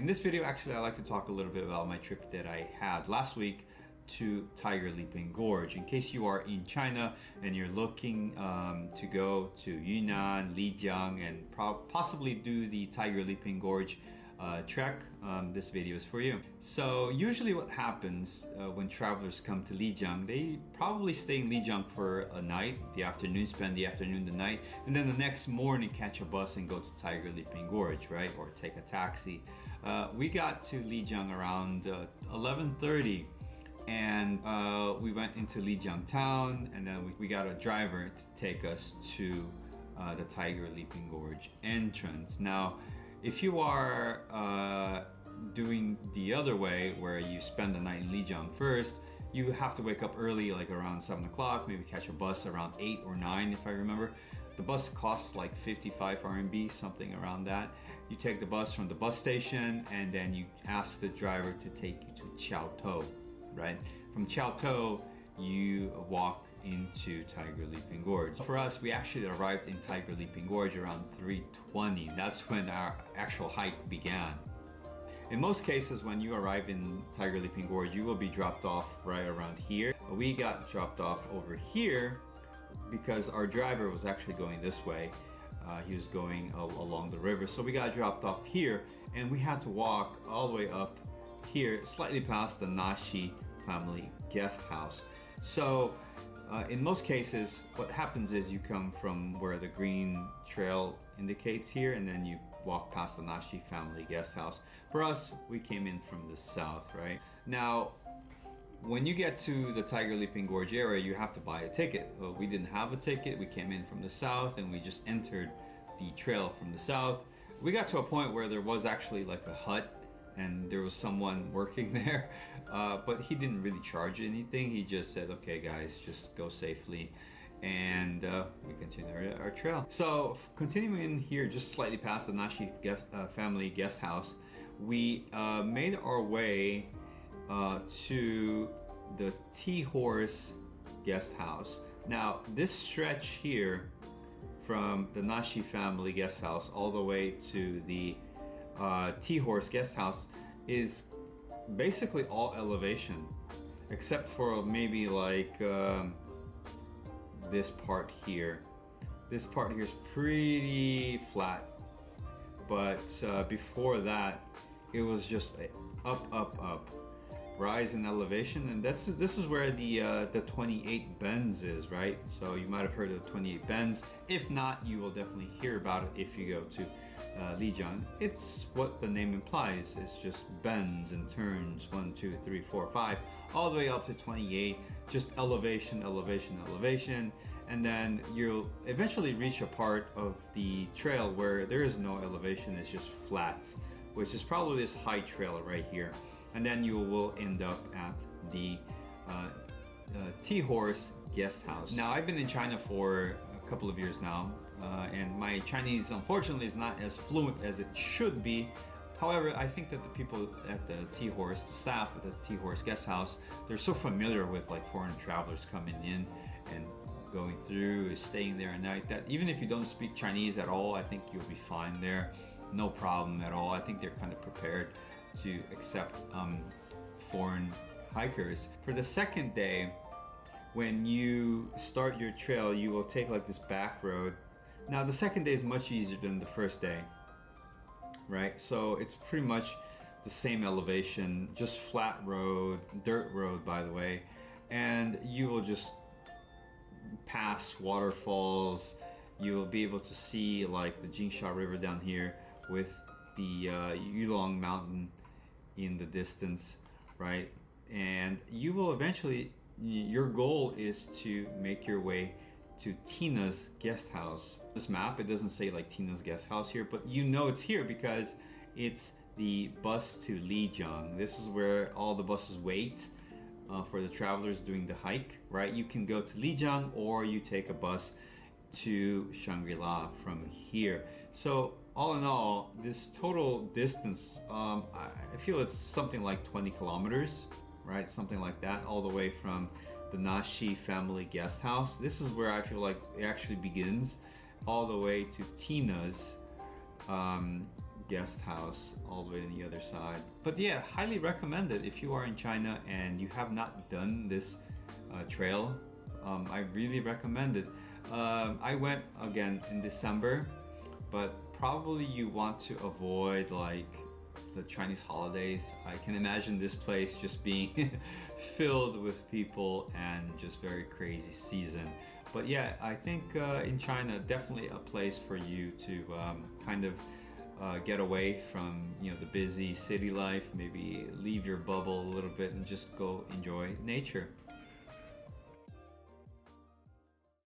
In this video, actually, I'd like to talk a little bit about my trip that I had last week to Tiger Leaping Gorge. In case you are in China and you're looking to go to Yunnan, Lijiang, and possibly do the Tiger Leaping Gorge trek, this video is for you. So usually what happens when travelers come to Lijiang, they probably stay in Lijiang for a night, the afternoon, spend the afternoon, the night, and then the next morning catch a bus and go to Tiger Leaping Gorge, right? Or take a taxi. We got to Lijiang around 11:30, and we went into Lijiang town, and then we got a driver to take us to the Tiger Leaping Gorge entrance. Now, if you are doing the other way, where you spend the night in Lijiang first, you have to wake up early, like around 7 o'clock, maybe catch a bus around 8 or 9 if I remember. The bus costs like 55 RMB, something around that. You take the bus from the bus station, and then you ask the driver to take you to Qiaotou, right? From Qiaotou, you walk into Tiger Leaping Gorge. For us, we actually arrived in Tiger Leaping Gorge around 3:20. That's when our actual hike began. In most cases, when you arrive in Tiger Leaping Gorge, you will be dropped off right around here. We got dropped off over here because our driver was actually going this way. He was going along the river, so we got dropped off here, and we had to walk all the way up here, slightly past the Naxi Family Guest House. So in most cases, what happens is you come from where the green trail indicates here, and then you walk past the Naxi Family Guest House. For us, we came in from the south, right? Now, when you get to the Tiger Leaping Gorge area, you have to buy a ticket. Well, we didn't have a ticket. We came in from the south, and we just entered the trail from the south. We got to a point where there was actually like a hut, and there was someone working there, but he didn't really charge anything. He just said, okay guys, just go safely, and we continued our trail. So continuing here, just slightly past the Naxi Family Guest House, we made our way to the T-Horse Guest House. Now this stretch here from the Naxi Family Guest House all the way to the T-Horse Guest House is basically all elevation, except for maybe like this part here. This part here is pretty flat, but before that it was just up, rise in elevation, and this is where the 28 bends is, right? So you might have heard of the 28 bends. If not, you will definitely hear about it if you go to Lijiang. It's what the name implies. It's just bends and turns, 1, 2, 3, 4, 5, all the way up to 28. Just elevation, and then you'll eventually reach a part of the trail where there is no elevation. It's just flat, which is probably this high trail right here, and then you will end up at the T-Horse Guest House. Now, I've been in China for a couple of years now, and my Chinese unfortunately is not as fluent as it should be. However, I think that the people at the T-Horse, the staff at the T-Horse Guest House, they're so familiar with like foreign travelers coming in and going through, staying there at night, that even if you don't speak Chinese at all, I think you'll be fine there. No problem at all. I think they're kind of prepared to accept foreign hikers. For the second day, when you start your trail, you will take like this back road. Now the second day is much easier than the first day, right? So it's pretty much the same elevation, just flat road, dirt road by the way, and you will just pass waterfalls. You will be able to see like the Jingsha River down here with the Yulong Mountain in the distance, right? And you will eventually, your goal is to make your way to Tina's guest house. This map, it doesn't say like Tina's guest house here, but you know it's here because it's the bus to Lijiang. This is where all the buses wait for the travelers doing the hike, right? You can go to Lijiang, or you take a bus to Shangri-La from here. So all in all, this total distance, I feel it's something like 20 kilometers, right? Something like that, all the way from the Naxi Family Guest House. This is where I feel like it actually begins, all the way to Tina's guest house all the way on the other side. But yeah, highly recommend it if you are in China and you have not done this trail. I really recommend it. I went again in December, but probably you want to avoid like the Chinese holidays. I can imagine this place just being filled with people and just very crazy season. But yeah, I think in China, definitely a place for you to kind of get away from the busy city life, maybe leave your bubble a little bit and just go enjoy nature.